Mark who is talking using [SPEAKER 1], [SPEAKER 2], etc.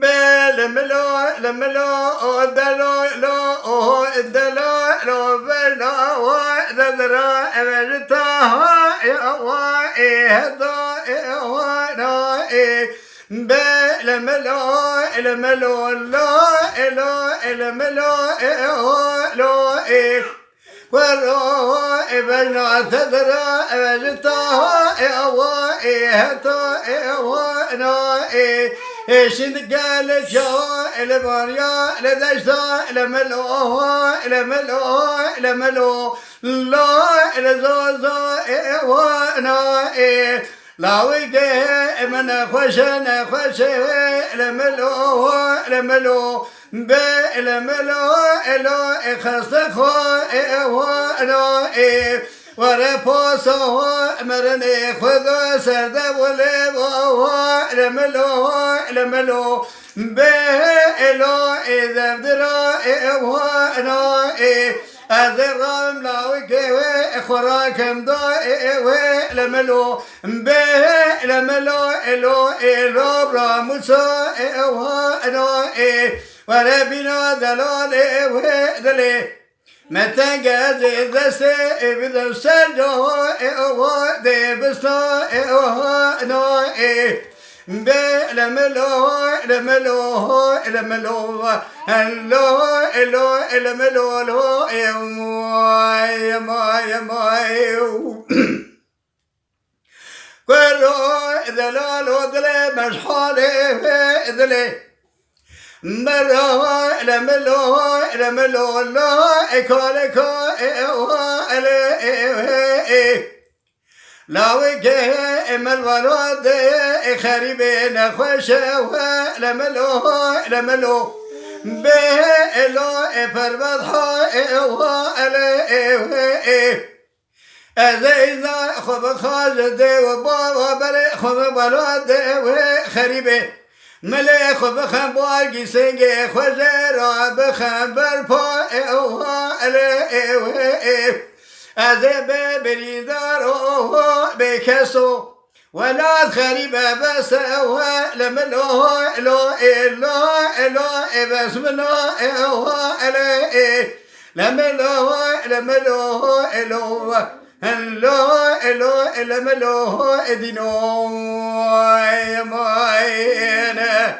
[SPEAKER 1] بلملو لملو دلو لو دلو لو بلا ودرا ابرتا يا واهدا وانا بلملو لملو لا لا لملو لو ولو ابنا تدرا ابرتا يا واهدا وانا شد قالت يا المريا لدشتا لملو لملو لملو لا لزوزو وانا لا وجه من خشنا خشي لملو لملو بلملو لو خسخو وانا ورپوسو مرنی خود سرد ولو لملو بلو اذا درا وانا ازرام لاوكي خوراكم دو لملو لملو الو براموسو وانا وربنا دلال ودلي متى جاز دسته بدم سرجو ده بسنا نو لملو لملو لملو هلو لو لملو لو يا ماي كرو دلالو دلي مشحالي دلي مرو لملو لا اكالكو لا وجه ملورد خريبين خوشه لملو بلو فربضحا أزيزا خب خالد وبابا بلي خب بلاد خريبه ملك بخم باقي سنجي خزيرا بخم برپا أذب بريدار بكسو ولا خريبة بس لملو لو بس منو لملو لملو دينو يا ماينا